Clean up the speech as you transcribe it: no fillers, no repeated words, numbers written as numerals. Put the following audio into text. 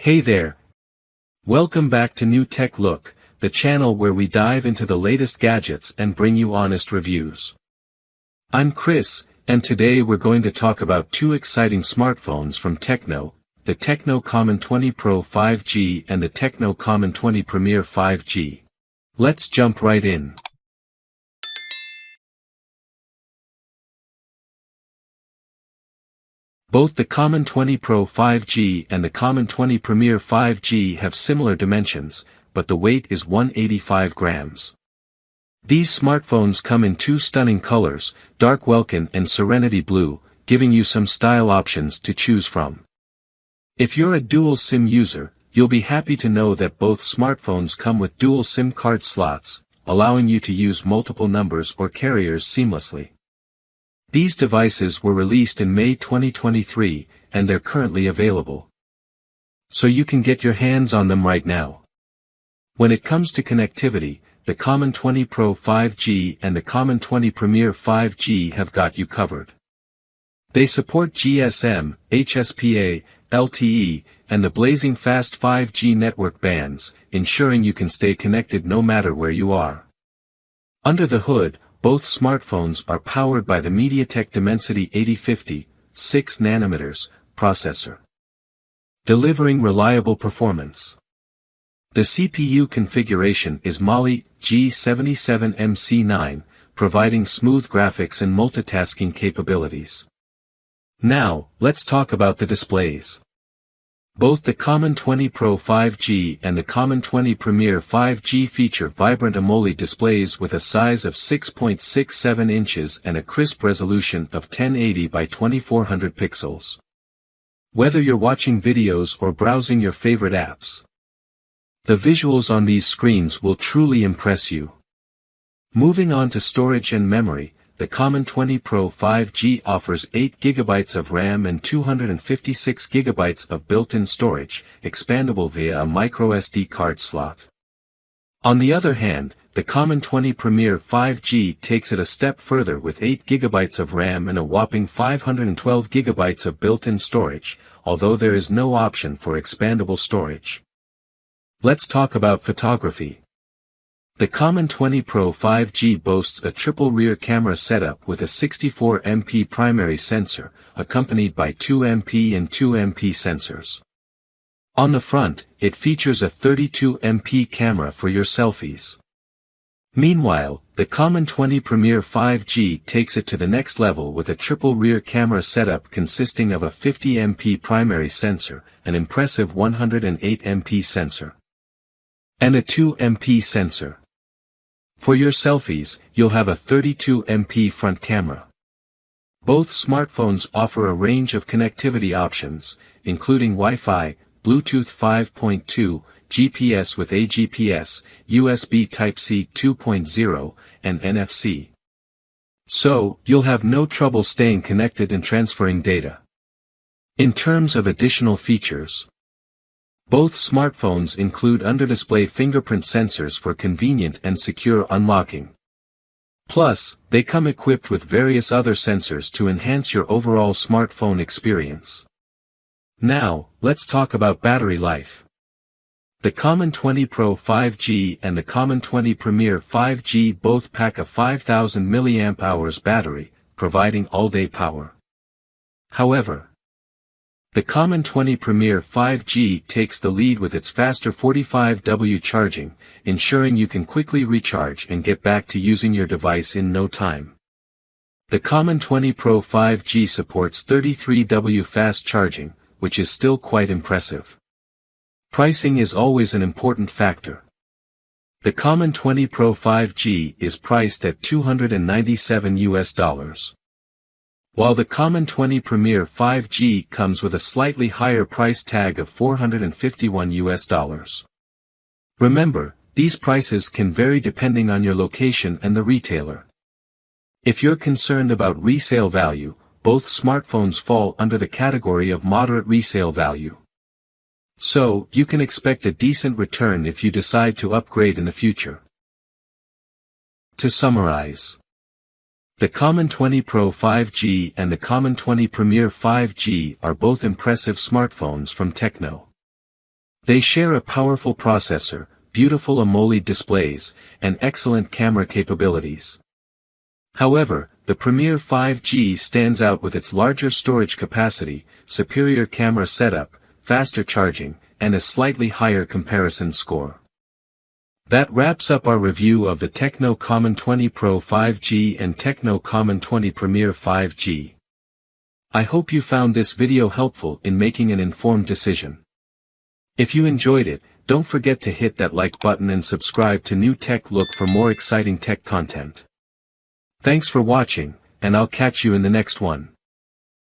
Hey there! Welcome back to New Tech Look, the channel where we dive into the latest gadgets and bring you honest reviews. I'm Chris, and today we're going to talk about two exciting smartphones from Tecno, the Tecno Camon 20 Pro 5G and the Tecno Camon 20 Premier 5G. Let's jump right in. Both the Camon 20 Pro 5G and the Camon 20 Premier 5G have similar dimensions, but the weight is 185 grams. These smartphones come in two stunning colors, dark Welkin and Serenity Blue, giving you some style options to choose from. If you're a dual SIM user, you'll be happy to know that both smartphones come with dual SIM card slots, allowing you to use multiple numbers or carriers seamlessly. These devices were released in May 2023, and they're currently available. So you can get your hands on them right now. When it comes to connectivity, the Camon 20 Pro 5G and the Camon 20 Premier 5G have got you covered. They support GSM, HSPA, LTE, and the blazing fast 5G network bands, ensuring you can stay connected no matter where you are. Under the hood, both smartphones are powered by the MediaTek Dimensity 8050, 6 nanometers, processor, delivering reliable performance. The CPU configuration is Emolly G77MC9, providing smooth graphics and multitasking capabilities. Now, let's talk about the displays. Both the Camon 20 Pro 5G and the Camon 20 Premier 5G feature vibrant Emolly displays with a size of 6.67 inches and a crisp resolution of 1080 by 2400 pixels. Whether you're watching videos or browsing your favorite apps, the visuals on these screens will truly impress you. Moving on to storage and memory, the Camon 20 Pro 5G offers 8 GB of RAM and 256 GB of built-in storage, expandable via a microSD card slot. On the other hand, the Camon 20 Premier 5G takes it a step further with 8 GB of RAM and a whopping 512 GB of built-in storage, although there is no option for expandable storage. Let's talk about photography. The Camon 20 Pro 5G boasts a triple rear camera setup with a 64MP primary sensor, accompanied by 2MP and 2MP sensors. On the front, it features a 32MP camera for your selfies. Meanwhile, the Camon 20 Premier 5G takes it to the next level with a triple rear camera setup consisting of a 50MP primary sensor, an impressive 108MP sensor, and a 2MP sensor. For your selfies, you'll have a 32MP front camera. Both smartphones offer a range of connectivity options, including Wi-Fi, Bluetooth 5.2, GPS with AGPS, USB Type-C 2.0, and NFC. So, you'll have no trouble staying connected and transferring data. In terms of additional features, both smartphones include under-display fingerprint sensors for convenient and secure unlocking. Plus, they come equipped with various other sensors to enhance your overall smartphone experience. Now, let's talk about battery life. The Camon 20 Pro 5G and the Camon 20 Premier 5G both pack a 5000 mAh battery, providing all-day power. However, the Camon 20 Premier 5G takes the lead with its faster 45W charging, ensuring you can quickly recharge and get back to using your device in no time. The Camon 20 Pro 5G supports 33W fast charging, which is still quite impressive. Pricing is always an important factor. The Camon 20 Pro 5G is priced at $297. While the Camon 20 Premier 5G comes with a slightly higher price tag of $451. Remember, these prices can vary depending on your location and the retailer. If you're concerned about resale value, both smartphones fall under the category of moderate resale value. So, you can expect a decent return if you decide to upgrade in the future. To summarize, the Camon 20 Pro 5G and the Camon 20 Premier 5G are both impressive smartphones from Tecno. They share a powerful processor, beautiful AMOLED displays, and excellent camera capabilities. However, the Premier 5G stands out with its larger storage capacity, superior camera setup, faster charging, and a slightly higher comparison score. That wraps up our review of the Tecno Camon 20 Pro 5G and Tecno Camon 20 Premier 5G. I hope you found this video helpful in making an informed decision. If you enjoyed it, don't forget to hit that like button and subscribe to New Tech Look for more exciting tech content. Thanks for watching, and I'll catch you in the next one.